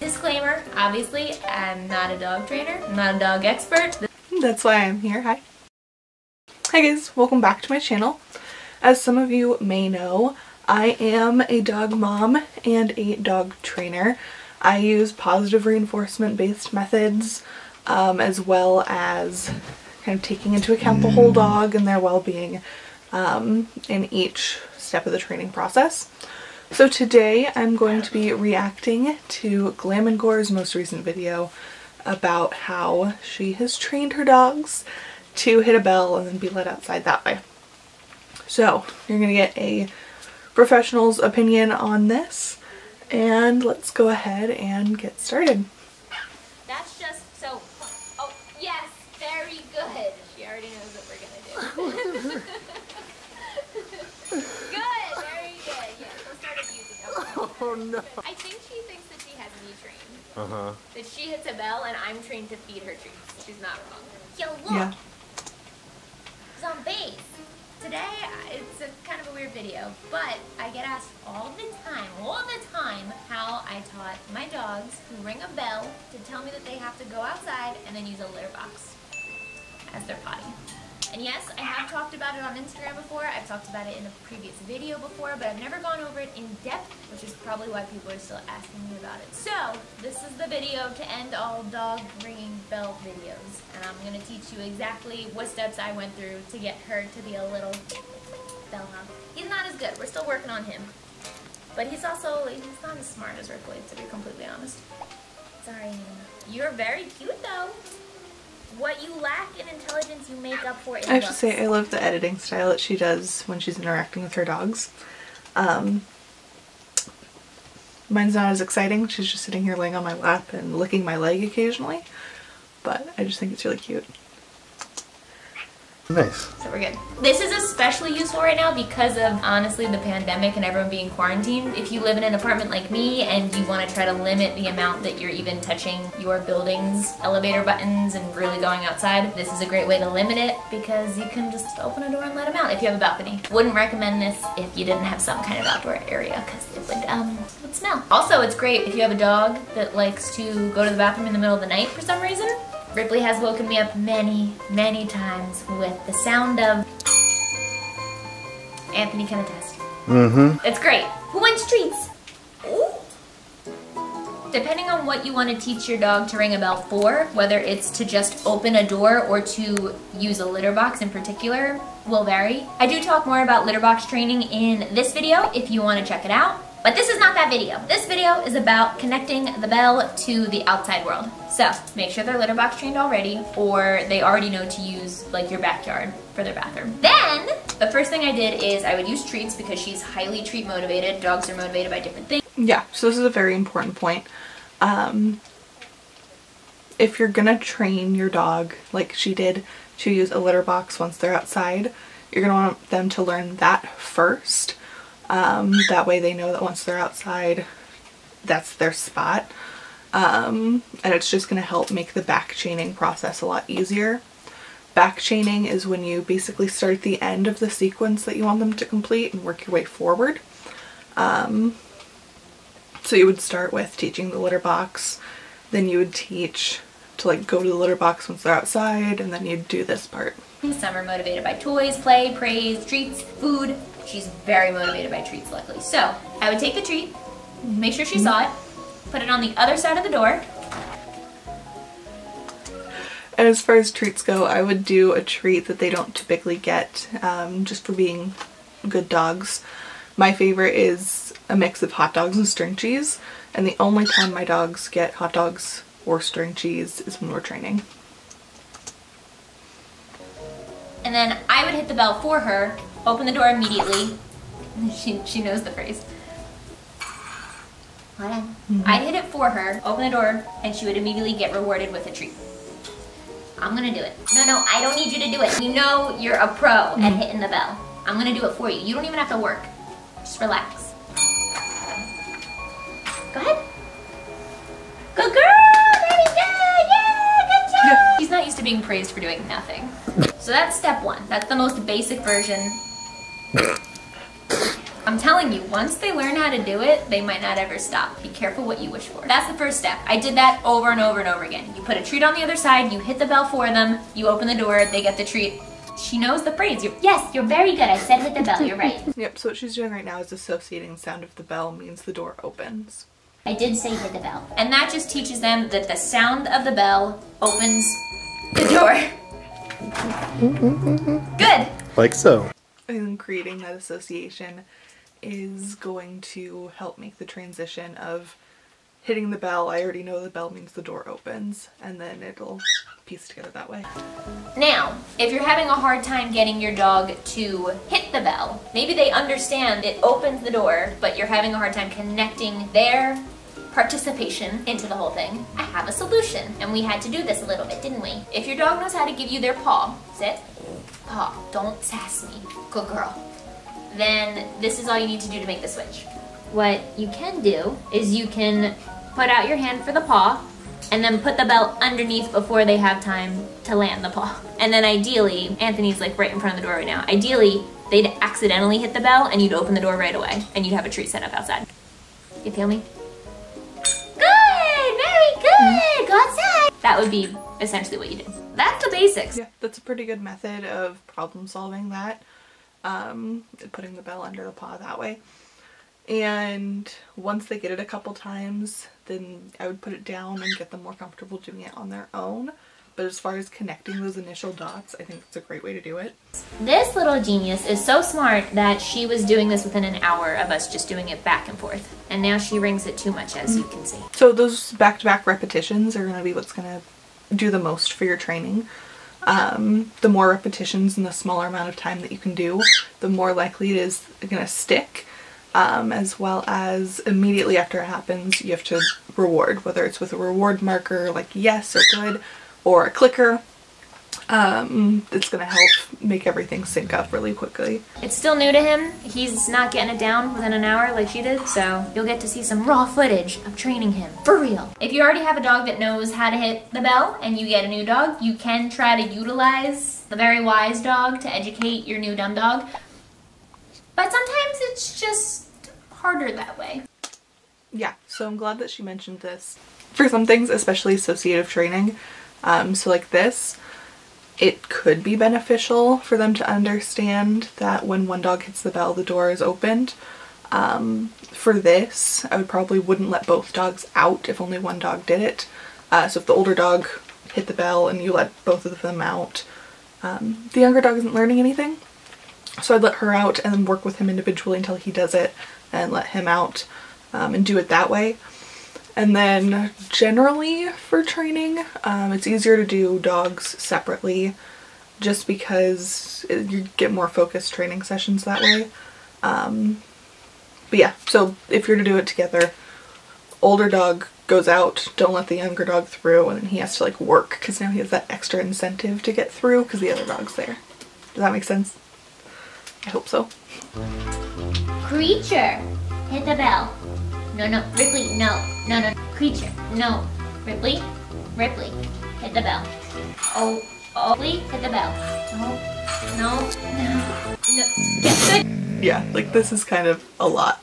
Disclaimer, obviously, I'm not a dog trainer, I'm not a dog expert. That's why I'm here. Hi. Hi guys, welcome back to my channel. As some of you may know, I am a dog mom and a dog trainer. I use positive reinforcement based methods as well as kind of taking into account the whole dog and their well-being in each step of the training process. So today I'm going to be reacting to Glam&Gore's most recent video about how she has trained her dogs to hit a bell and then be let outside that way. So you're going to get a professional's opinion on this, and let's go ahead and get started. That's just so, oh yes, very good. She already knows what we're going to do. Good, very good. Yes, we'll start abusing her. Oh no. I think she thinks that she has me trained. That she hits a bell and I'm trained to feed her treats. She's not wrong. Yo, look! Yeah. It's on base. Today, it's a kind of a weird video, but I get asked all the time, how I taught my dogs who ring a bell to tell me that they have to go outside and then use a litter box as their potty. And yes, I have talked about it on Instagram before, I've talked about it in a previous video before, but I've never gone over it in depth, which is probably why people are still asking me about it. So, this is the video to end all dog ringing bell videos, and I'm going to teach you exactly what steps I went through to get her to be a little bellhop. He's not as good, we're still working on him, but he's not as smart as Ripley, to be completely honest. Sorry, you're very cute though. What you lack in intelligence, you make up for in I have to say, I love the editing style that she does when she's interacting with her dogs. Mine's not as exciting. She's just sitting here laying on my lap and licking my leg occasionally, but I just think it's really cute. Nice. So we're good. This is especially useful right now because of, honestly, the pandemic and everyone being quarantined. If you live in an apartment like me and you want to try to limit the amount that you're even touching your building's elevator buttons and really going outside, this is a great way to limit it because you can just open a door and let them out if you have a balcony. Wouldn't recommend this if you didn't have some kind of outdoor area because it would smell. Also, it's great if you have a dog that likes to go to the bathroom in the middle of the night for some reason. Ripley has woken me up many, many times with the sound of... Anthony can attest. It's great. Who wants treats? Ooh. Depending on what you want to teach your dog to ring a bell for, whether it's to just open a door or to use a litter box in particular, will vary. I do talk more about litter box training in this video if you want to check it out. But this is not that video. This video is about connecting the bell to the outside world. So make sure they're litter box trained already, or they already know to use like your backyard for their bathroom. Then the first thing I did is I would use treats because she's highly treat motivated. Dogs are motivated by different things. Yeah, so this is a very important point. If you're gonna train your dog like she did to use a litter box once they're outside, you're gonna want them to learn that first. That way they know that once they're outside, that's their spot. And it's just going to help make the back chaining process a lot easier. Back chaining is when you basically start at the end of the sequence that you want them to complete and work your way forward. So you would start with teaching the litter box, then you would teach to like go to the litter box once they're outside, and then you'd do this part. Some are motivated by toys, play, praise, treats, food. She's very motivated by treats, luckily. So I would take the treat, make sure she saw it, put it on the other side of the door. And as far as treats go, I would do a treat that they don't typically get, just for being good dogs. My favorite is a mix of hot dogs and string cheese, and the only time my dogs get hot dogs or string cheese is when we're training. And then I would hit the bell for her, open the door immediately. She knows the phrase. Hold on. I'd hit it for her, open the door, and she would immediately get rewarded with a treat. I'm gonna do it. No, I don't need you to do it. You know you're a pro at hitting the bell. I'm gonna do it for you. You don't even have to work. Just relax. Go ahead. Good girl! Very good! Yeah, good job! Yeah. She's not used to being praised for doing nothing. So that's step one. That's the most basic version. I'm I'm telling you, once they learn how to do it, they might not ever stop. Be careful what you wish for. That's the first step. I did that over and over and over again. You put a treat on the other side, you hit the bell for them, you open the door, they get the treat. She knows the phrase. Yes, you're very good. I said hit the bell, you're right. Yep, so what she's doing right now is associating the sound of the bell means the door opens. I did say hit the bell. And that just teaches them that the sound of the bell opens the door. Good. Like so. And creating that association is going to help make the transition of hitting the bell. I already know the bell means the door opens, and then it'll piece together that way. Now, if you're having a hard time getting your dog to hit the bell, maybe they understand it opens the door, but you're having a hard time connecting their participation into the whole thing, I have a solution. And we had to do this a little bit, didn't we? If your dog knows how to give you their paw, sit, paw, don't sass me, good girl, then this is all you need to do to make the switch. What you can do is you can put out your hand for the paw and then put the bell underneath before they have time to land the paw. And then ideally, Anthony's like right in front of the door right now, ideally they'd accidentally hit the bell and you'd open the door right away and you'd have a treat set up outside. You feel me? Good, very good, go outside. That would be essentially what you did. That's the basics. Yeah, that's a pretty good method of problem solving that. Putting the bell under the paw that way. And once they get it a couple times, then I would put it down and get them more comfortable doing it on their own. But as far as connecting those initial dots, I think it's a great way to do it. This little genius is so smart that she was doing this within an hour of us just doing it back and forth. And now she rings it too much, as you can see. So those back-to-back repetitions are going to be what's going to do the most for your training. The more repetitions in the smaller amount of time that you can do, the more likely it is going to stick. As well as immediately after it happens, you have to reward, whether it's with a reward marker like yes or good, or a clicker. It's going to help make everything sync up really quickly. It's still new to him. He's not getting it down within an hour like she did, so you'll get to see some raw footage of training him, for real. If you already have a dog that knows how to hit the bell and you get a new dog, you can try to utilize the very wise dog to educate your new dumb dog. But sometimes it's just harder that way. Yeah, so I'm glad that she mentioned this. For some things, especially associative training, so like this, it could be beneficial for them to understand that when one dog hits the bell, the door is opened. For this, I probably wouldn't let both dogs out if only one dog did it. So if the older dog hit the bell and you let both of them out, the younger dog isn't learning anything. So I'd let her out and then work with him individually until he does it and let him out and do it that way. And then generally for training, it's easier to do dogs separately just because you get more focused training sessions that way. But yeah, so if you're to do it together, older dog goes out, don't let the younger dog through, and then he has to like work because now he has that extra incentive to get through because the other dog's there. Does that make sense? I hope so. Creature, hit the bell. No, no, Ripley, no, no, no, creature, no, Ripley, Ripley, hit the bell. Oh, Ripley, hit the bell. No, no, no, no, yeah, good. Yeah, like this is kind of a lot.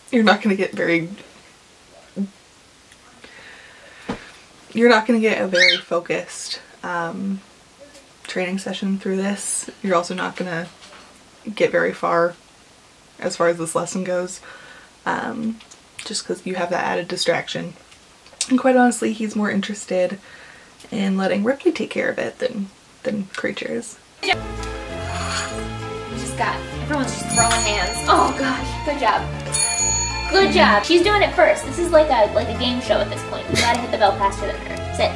You're not gonna get a very focused training session through this. You're also not gonna get very far as this lesson goes, just because you have that added distraction. And quite honestly, he's more interested in letting Ripley take care of it than Creature is. Everyone's just throwing hands. Oh gosh, good job. Good job. She's doing it first. This is like a game show at this point. You gotta hit the bell faster than her. Sit.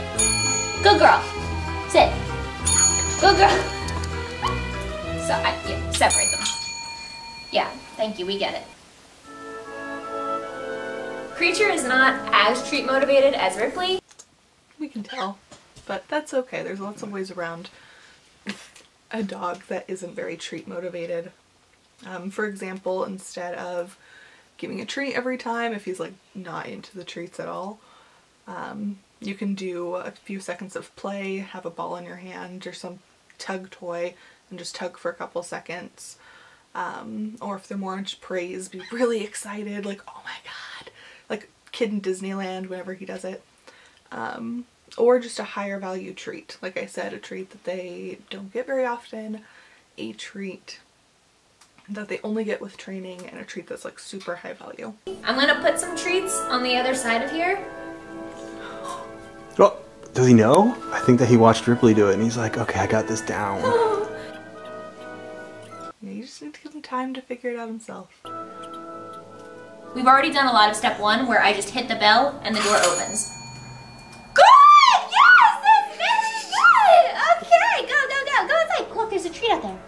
Good girl. Sit. Good girl. So yeah, separate them. Yeah, thank you, we get it. Creature is not as treat motivated as Ripley. We can tell, but that's okay. There's lots of ways around a dog that isn't very treat motivated. For example, instead of giving a treat every time, if he's like not into the treats at all, you can do a few seconds of play, have a ball in your hand or some tug toy and just tug for a couple seconds. or if they're more into praise, be really excited, like, oh my god, like kid in Disneyland whenever he does it. Or just a higher value treat. Like I said, a treat that they don't get very often, a treat that they only get with training, and a treat that's like super high value. I'm gonna put some treats on the other side of here. Well, does he know? I think that he watched Ripley do it and he's like, okay, I got this down. Yeah, you just need to give him time to figure it out himself. We've already done a lot of step 1 where I just hit the bell and the door opens. Good! Yes! That's very good! Okay, go inside. Look, there's a treat out there.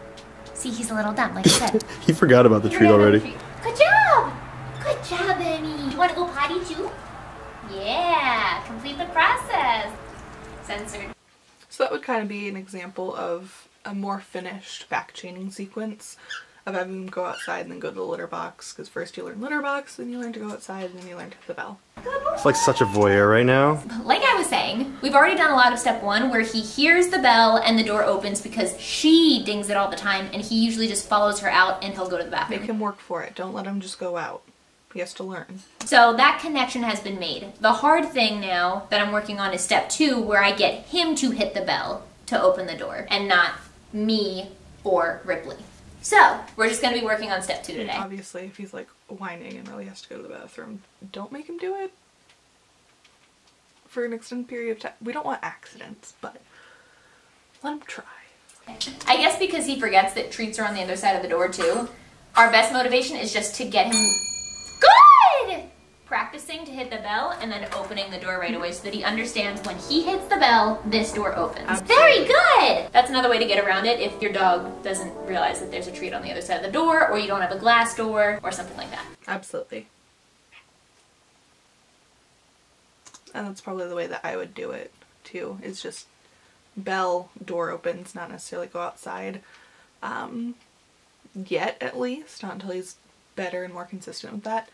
See, he's a little dumb, like I said. He forgot about the treat already. Good job! Good job, Benny. You want to go potty too? Yeah, complete the process. Censored. So that would kind of be an example of a more finished back chaining sequence of having them go outside and then go to the litter box, because first you learn litter box, then you learn to go outside, and then you learn to hit the bell. It's like such a voyeur right now. Like I was saying, we've already done a lot of step 1 where he hears the bell and the door opens because she dings it all the time, and he usually just follows her out and he'll go to the bathroom. Make him work for it. Don't let him just go out. He has to learn. So that connection has been made. The hard thing now that I'm working on is step 2, where I get him to hit the bell to open the door and not me or Ripley. So we're just going to be working on step 2 today. Obviously, if he's like whining and really has to go to the bathroom, don't make him do it for an extended period of time. We don't want accidents, but let him try. I guess because he forgets that treats are on the other side of the door too, our best motivation is just to get him good! Practicing to hit the bell and then opening the door right away so that he understands when he hits the bell, this door opens. Absolutely. Very good! That's another way to get around it if your dog doesn't realize that there's a treat on the other side of the door, or you don't have a glass door, or something like that. Absolutely. And that's probably the way that I would do it too, is just bell, door opens, not necessarily go outside. Yet, at least, not until he's better and more consistent with that,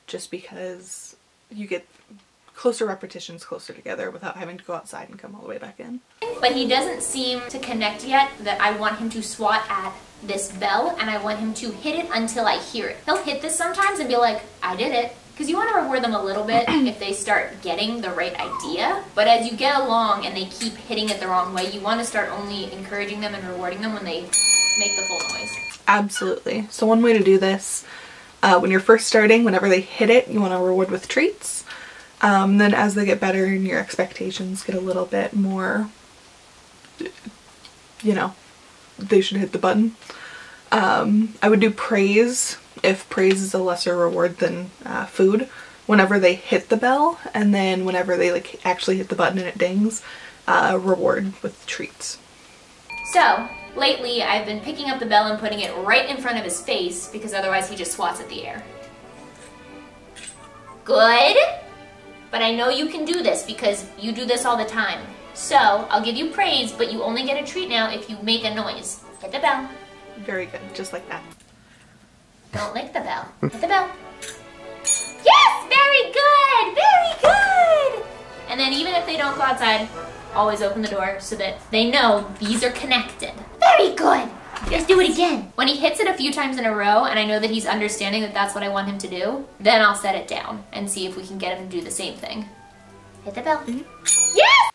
just because you get closer repetitions closer together without having to go outside and come all the way back in. But he doesn't seem to connect yet that I want him to swat at this bell, and I want him to hit it until I hear it. He'll hit this sometimes and be like, I did it. Because you want to reward them a little bit if they start getting the right idea. But as you get along and they keep hitting it the wrong way, you want to start only encouraging them and rewarding them when they make the full noise. Absolutely. So one way to do this, when you're first starting, whenever they hit it, you want to reward with treats. Then as they get better and your expectations get a little bit more, you know, they should hit the button. I would do praise if praise is a lesser reward than food whenever they hit the bell, and then whenever they like actually hit the button and it dings, reward with treats. So lately I've been picking up the bell and putting it right in front of his face because otherwise he just swats at the air. Good, but I know you can do this because you do this all the time. So I'll give you praise, but you only get a treat now if you make a noise. Hit the bell. Very good, just like that. Don't lick the bell. Hit the bell. Yes! Very good! Very good! And then even if they don't go outside, always open the door so that they know these are connected. Very good! Let's do it again. When he hits it a few times in a row and I know that he's understanding that that's what I want him to do, then I'll set it down and see if we can get him to do the same thing. Hit the bell. Yes!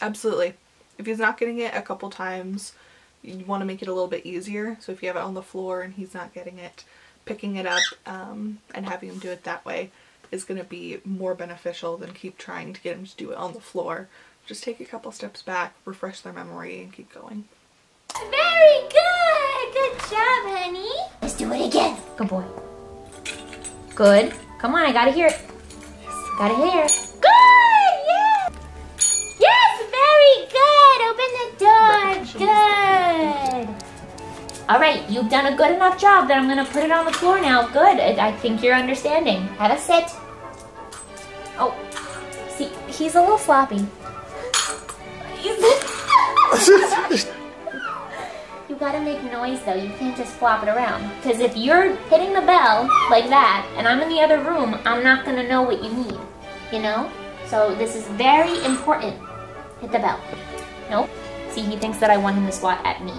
Absolutely. If he's not getting it a couple times, you want to make it a little bit easier. So if you have it on the floor and he's not getting it, picking it up and having him do it that way is going to be more beneficial than keep trying to get him to do it on the floor. Just take a couple steps back, refresh their memory, and keep going. Very good! Good job, honey. Let's do it again. Good boy. Good. Come on, I gotta hear it. Yes, gotta hear it. Good! Yes! Yes, very good! Open the door. Good. All right, you've done a good enough job that I'm gonna put it on the floor now. Good. I think you're understanding. Have a sit. Oh, see, he's a little sloppy. You gotta make noise though, you can't just flop it around. Because if you're hitting the bell like that, and I'm in the other room, I'm not gonna know what you need, you know? So this is very important. Hit the bell. Nope. See, he thinks that I want him to swat at me.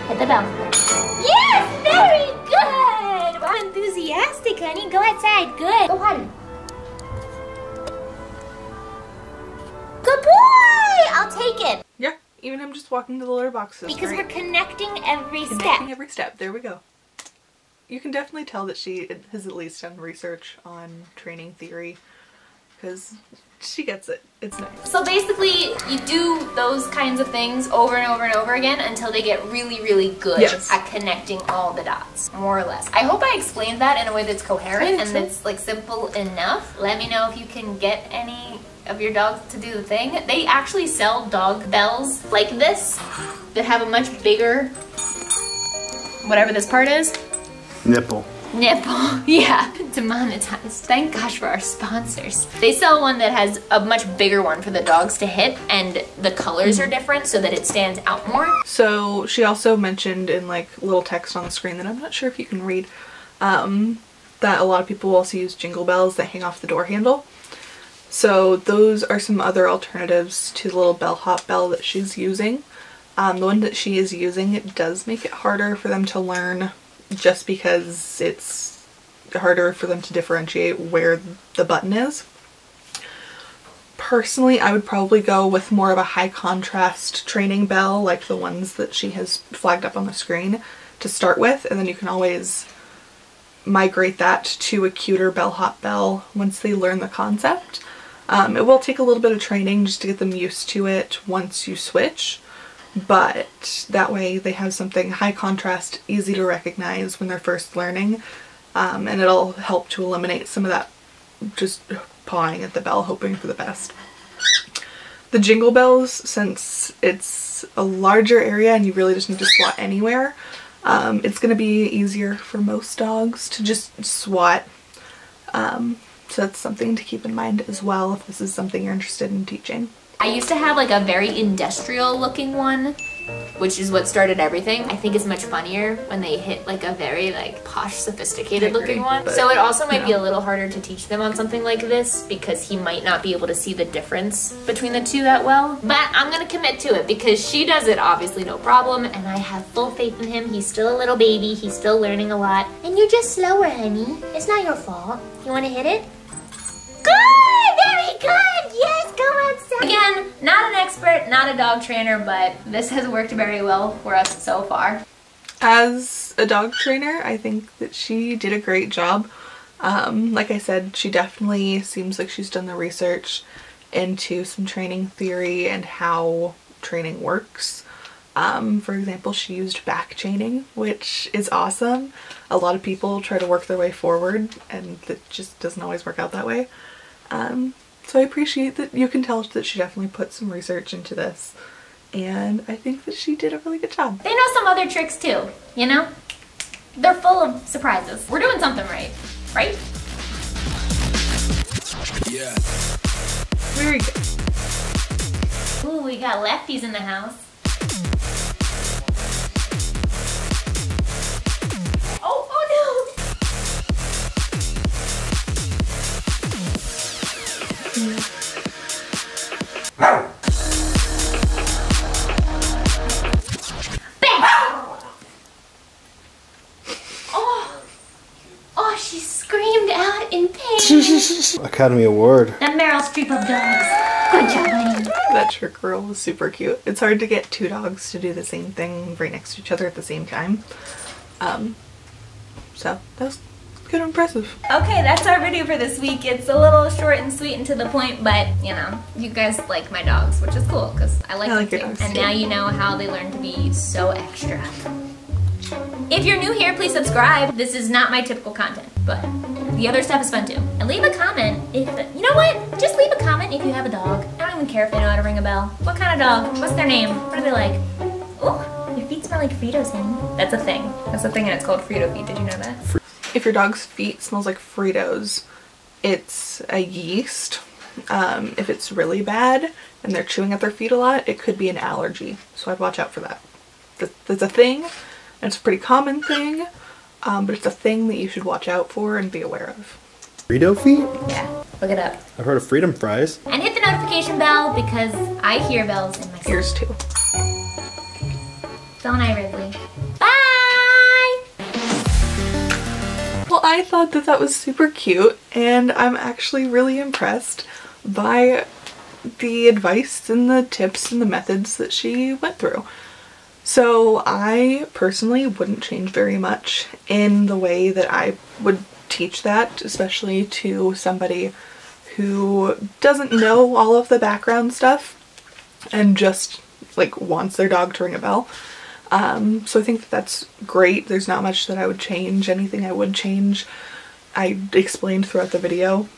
Hit the bell. Yes! Very good! Wow, enthusiastic, honey. Go outside. Good. Go potty. Good boy! I'll take it. Yeah, even him just walking to the litter boxes. Because we're connecting every step. Connecting every step. There we go. You can definitely tell that she has at least done research on training theory, because she gets it. It's nice. So basically, you do those kinds of things over and over and over again until they get really, really good at connecting all the dots, more or less. I hope I explained that in a way that's coherent and that's like simple enough. Let me know if you can get any of your dogs to do the thing. They actually sell dog bells like this that have a much bigger, whatever this part is. Nipple. Nipple, yeah, demonetized. Thank gosh for our sponsors. They sell one that has a much bigger one for the dogs to hit, and the colors are different so that it stands out more. So she also mentioned in like little text on the screen that I'm not sure if you can read, that a lot of people also use jingle bells that hang off the door handle. So those are some other alternatives to the little bellhop bell that she's using. The one that she is using, it does make it harder for them to learn, just because it's harder for them to differentiate where the button is. Personally, I would probably go with more of a high contrast training bell like the ones that she has flagged up on the screen to start with, and then you can always migrate that to a cuter bellhop bell once they learn the concept. It will take a little bit of training just to get them used to it once you switch, but that way they have something high contrast, easy to recognize when they're first learning, and it'll help to eliminate some of that just pawing at the bell hoping for the best. The jingle bells, since it's a larger area and you really just need to swat anywhere, it's going to be easier for most dogs to just swat, so that's something to keep in mind as well if this is something you're interested in teaching. I used to have like a very industrial looking one, which is what started everything. I think it's much funnier when they hit like a very like posh, sophisticated looking one. So it also might be a little harder to teach them on something like this because he might not be able to see the difference between the two that well. But I'm gonna commit to it because she does it obviously no problem, and I have full faith in him. He's still a little baby, he's still learning a lot. And you're just slower, honey. It's not your fault. You wanna hit it? Good! Very good! Yes, go outside! Again, not an expert, not a dog trainer, but this has worked very well for us so far. As a dog trainer, I think that she did a great job. Like I said, she definitely seems like she's done the research into some training theory and how training works. For example, she used back chaining, which is awesome. A lot of people try to work their way forward and it just doesn't always work out that way. So I appreciate that you can tell that she definitely put some research into this, and I think that she did a really good job. They know some other tricks too, you know? They're full of surprises. We're doing something right, right? Yeah. Very good. Ooh, we got lefties in the house. She screamed out in pain. Academy Award. The Meryl Streep of dogs. Good job, honey. That trick girl was super cute. It's hard to get two dogs to do the same thing right next to each other at the same time. So that was good and impressive. Okay, that's our video for this week. It's a little short and sweet and to the point, but you know, you guys like my dogs, which is cool because I like them too. And now you know how they learn to be so extra. If you're new here, please subscribe. This is not my typical content, but the other stuff is fun too. And leave a comment if, you know what? Just leave a comment if you have a dog. I don't even care if they know how to ring a bell. What kind of dog? What's their name? What are they like? Ooh, your feet smell like Fritos, honey. That's a thing. That's a thing and it's called Frito feet. Did you know that? If your dog's feet smells like Fritos, it's a yeast. If it's really bad and they're chewing at their feet a lot, it could be an allergy. So I'd watch out for that. That's a thing. And it's a pretty common thing, but it's a thing that you should watch out for and be aware of. Frito feet? Yeah, look it up. I've heard of freedom fries. And hit the notification bell because I hear bells in my Ears too. Don't I, Ripley? Bye! Well, I thought that that was super cute, and I'm actually really impressed by the advice and the tips and the methods that she went through. So I personally wouldn't change very much in the way that I would teach that, especially to somebody who doesn't know all of the background stuff and just like wants their dog to ring a bell. So I think that that's great. There's not much that I would change. Anything I would change, I explained throughout the video.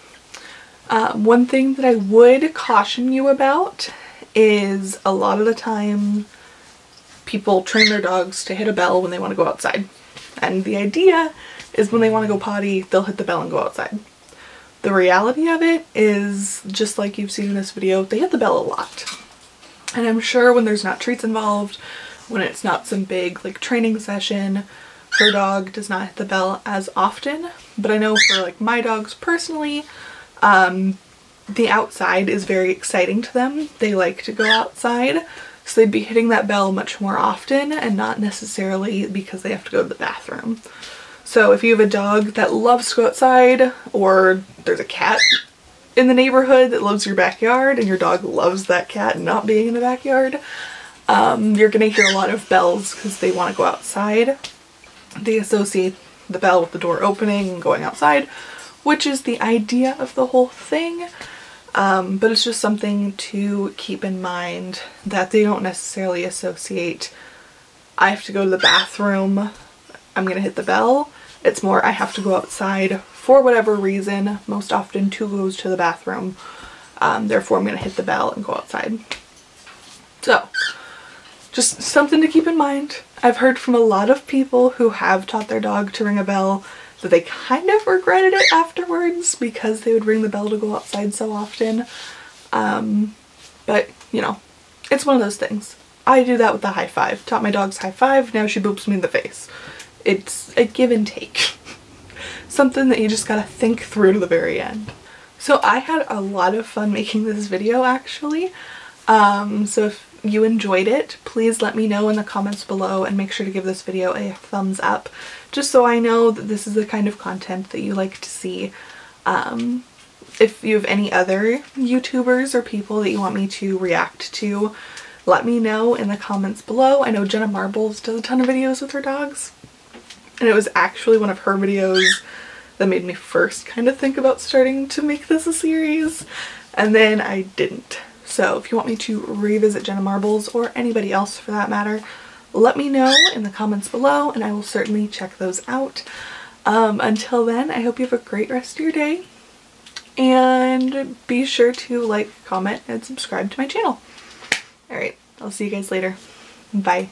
One thing that I would caution you about is a lot of the time people train their dogs to hit a bell when they want to go outside. And the idea is when they want to go potty, they'll hit the bell and go outside. The reality of it is, just like you've seen in this video, they hit the bell a lot. And I'm sure when there's not treats involved, when it's not some big like training session, her dog does not hit the bell as often. But I know for like my dogs personally, the outside is very exciting to them. They like to go outside, so they'd be hitting that bell much more often, and not necessarily because they have to go to the bathroom. So if you have a dog that loves to go outside, or there's a cat in the neighborhood that loves your backyard and your dog loves that cat not being in the backyard, you're gonna hear a lot of bells because they want to go outside. They associate the bell with the door opening and going outside, which is the idea of the whole thing. But it's just something to keep in mind, that they don't necessarily associate, I have to go to the bathroom, I'm gonna hit the bell. It's more, I have to go outside for whatever reason. Most often 2 goes to the bathroom, therefore I'm gonna hit the bell and go outside. So just something to keep in mind. I've heard from a lot of people who have taught their dog to ring a bell that they kind of regretted it afterwards because they would ring the bell to go outside so often. But you know, it's one of those things. I do that with the high five. Taught my dogs high five, now she boops me in the face. It's a give and take. Something that you just gotta think through to the very end. So I had a lot of fun making this video actually. So if you enjoyed it, please let me know in the comments below, and make sure to give this video a thumbs up, just so I know that this is the kind of content that you like to see. If you have any other YouTubers or people that you want me to react to, let me know in the comments below. I know Jenna Marbles does a ton of videos with her dogs, and it was actually one of her videos that made me first kind of think about starting to make this a series, and then I didn't. So if you want me to revisit Jenna Marbles, or anybody else for that matter, let me know in the comments below and I will certainly check those out. Until then, I hope you have a great rest of your day, and be sure to like, comment, and subscribe to my channel. Alright, I'll see you guys later. Bye.